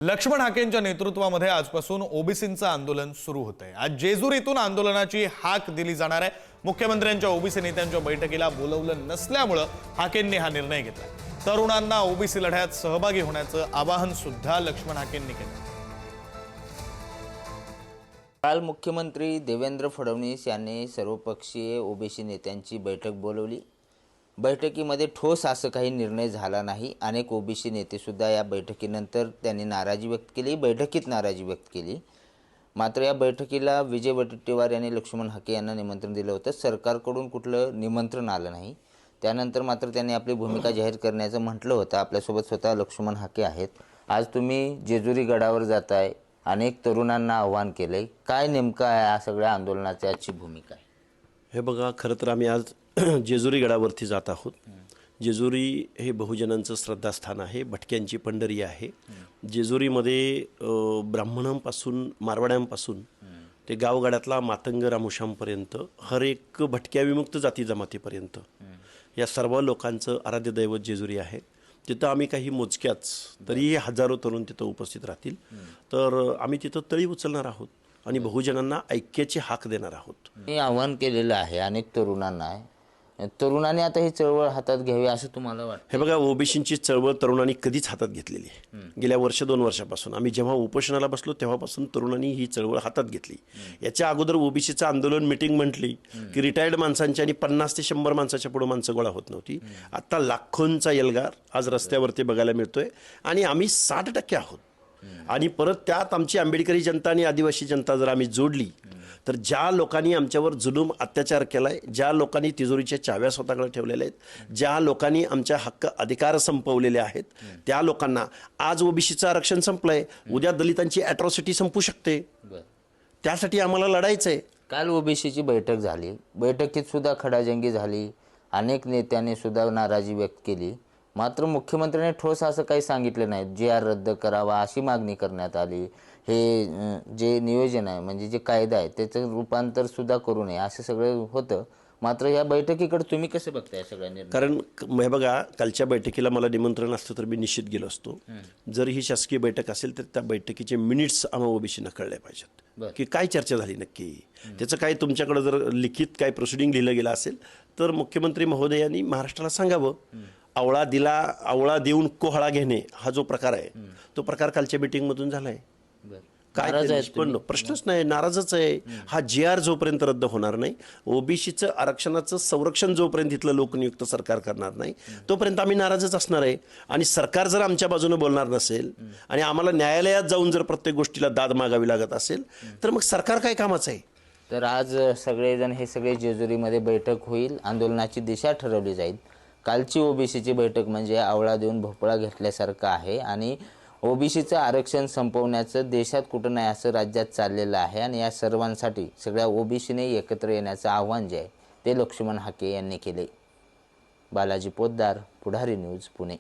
लक्ष्मण हाकेंच्या नेतृत्वामध्ये आजपासून ओबीसींचं आंदोलन सुरू होतंय। आज जेजुरीतून आंदोलनाची हाक दिली जाणार आहे। मुख्यमंत्र्यांच्या ओबीसी नेत्यांच्या बैठकीला बोलवलं नसल्यामुळे हाकेंनी हा निर्णय घेतला। तरुणांना ओबीसी लढ्यात सहभागी होण्याचं आवाहन सुद्धा लक्ष्मण हाकेंनी केलं। काल मुख्यमंत्री देवेंद्र फडणवीस यांनी सर्वपक्षीय ओबीसी नेत्यांची बैठक बोलवली। बैठकीमध्ये ठोस असं काही निर्णय झाला नाही। अनेक ओबीसी नेते सुद्धा या बैठकीनंतर त्यांनी नाराजी व्यक्त केली, बैठकीत नाराजी व्यक्त केली। मात्र या बैठकीला विजय वडेट्टीवार यांनी लक्ष्मण हाके यांना निमंत्रण दिलं होतं। सरकारकडून कुठलं निमंत्रण आलं नाही। त्यानंतर मात्र त्यांनी आपली भूमिका जाहीर करण्याचं म्हटलं होतं। आपल्यासोबत स्वतः लक्ष्मण हाके आहेत। आज तुम्ही जेजुरी गडावर जाताय, अनेक तरुणांना आव्हान केलंय, काय नेमकं आहे या सगळ्या आंदोलनाची आजची भूमिका आहे? हे बघा, खरं तर आम्ही आज जेजुरी गडावरती जात आहोत। जेजुरी हे बहुजनांचं श्रद्धास्थान आहे, भटक्यांची पंढरी आहे। जेजुरीमध्ये ब्राह्मणांपासून मारवाड्यांपासून ते गावगाड्यातला मातंग रामुशांपर्यंत हर एक भटक्या विमुक्त जाती जमातीपर्यंत या सर्व लोकांचं आराध्य दैवत जेजुरी आहे। तिथं आम्ही काही मोजक्याच तरी हजारो तरुण तिथं उपस्थित राहतील। तर आम्ही तिथं तळी उचलणार आहोत आणि बहुजनांना ऐक्याची हाक देणार आहोत। मी आव्हान केलेलं आहे अनेक तरुणांना। तरुणांनी आता ही चळवळ हातात घ्यावी असं तुम्हाला वाटतं? हे बघा, ओबीसींची चळवळ तरुणांनी कधीच हातात घेतलेली आहे। गेल्या वर्ष 2 वर्षापासून आम्ही जेव्हा उपोषणाला बसलो तेव्हापासून तरुणांनी ही चळवळ हातात घेतली। याच्या अगोदर ओबीसीचं आंदोलन मीटिंग म्हटली की रिटायर्ड माणसांची आणि 50 ते 100 माणसाच्या पुढे माणसं गोळा होत नव्हती। आता लाखोंचा एल्गार आज रस्त्यावरती बघायला मिळतोय आणि आम्ही 60% आहोत। आणि परत त्यात आमची आंबेडकरी जनता आणि आदिवासी जनता जर आम्ही जोडली तर ज्या लोकांनी आमच्यावर जुलूम अत्याचार केलाय, ज्या लोकांनी तिजोरीच्या चाव्या स्वतःकडे ठेवलेल्या आहेत, ज्या लोकांनी आमच्या हक्क अधिकार संपवलेले आहेत, त्या लोकांना आज ओबीसीचं आरक्षण संपलंय, उद्या दलितांची अॅट्रॉसिटी संपू शकते। त्यासाठी आम्हाला लढायचं आहे। काल ओबीसीची बैठक झाली, बैठकीत सुद्धा खडाजंगी झाली, अनेक नेत्यांनी सुद्धा नाराजी व्यक्त केली। मात्र मुख्यमंत्र्यांनी ठोस असं काही सांगितलं नाही। GR रद्द करावा अशी मागणी करण्यात आली। हे जे नियोजन आहे म्हणजे जे कायदा आहे त्याचं रूपांतर सुद्धा करू नये असं सगळं होतं। मात्र या बैठकीकडे तुम्ही कसं बघताय सगळ्यांनी? कारण हे बघा, कालच्या बैठकीला मला निमंत्रण असतं तर मी निश्चित गेलो असतो। जर ही शासकीय बैठक असेल तर त्या बैठकीचे मिनिट्स आम्हाला ओबीसीना कळले पाहिजेत की काय चर्चा झाली नक्की। त्याचं काय तुमच्याकडे जर लिखित काय प्रोसिडिंग लिहिलं गेलं असेल तर मुख्यमंत्री महोदयांनी महाराष्ट्राला सांगावं। आवळा देऊन कोहळा घेणे हा जो प्रकार आहे तो प्रकार कालच्या मीटिंगमधून झालाय। काय प्रश्नच नाही, नाराजच आहे। हा GR जोपर्यंत रद्द होणार नाही, ओबीसीचं आरक्षणाचं संरक्षण जोपर्यंत इथलं लोकनियुक्त सरकार करणार नाही तोपर्यंत आम्ही नाराजच असणार आहे। आणि सरकार जर आमच्या बाजूने बोलणार नसेल आणि आम्हाला न्यायालयात जाऊन जर प्रत्येक गोष्टीला दाद मागावी लागत असेल तर मग सरकार काय कामाचं आहे? तर आज सगळेजण हे सगळे जेजुरीमध्ये बैठक होईल, आंदोलनाची दिशा ठरवली जाईल। कालची ओबीसीची बैठक म्हणजे आवळा देऊन भोपळा घेतल्यासारखं आहे आणि ओबीसीचं आरक्षण संपवण्याचं देशात कुठं नाही असं राज्यात चाललेलं आहे। आणि या सर्वांसाठी सगळ्या ओबीसीने एकत्र येण्याचं आव्हान जे आहे ते लक्ष्मण हाके यांनी केले। बालाजी पोद्दार, पुढारी न्यूज, पुणे।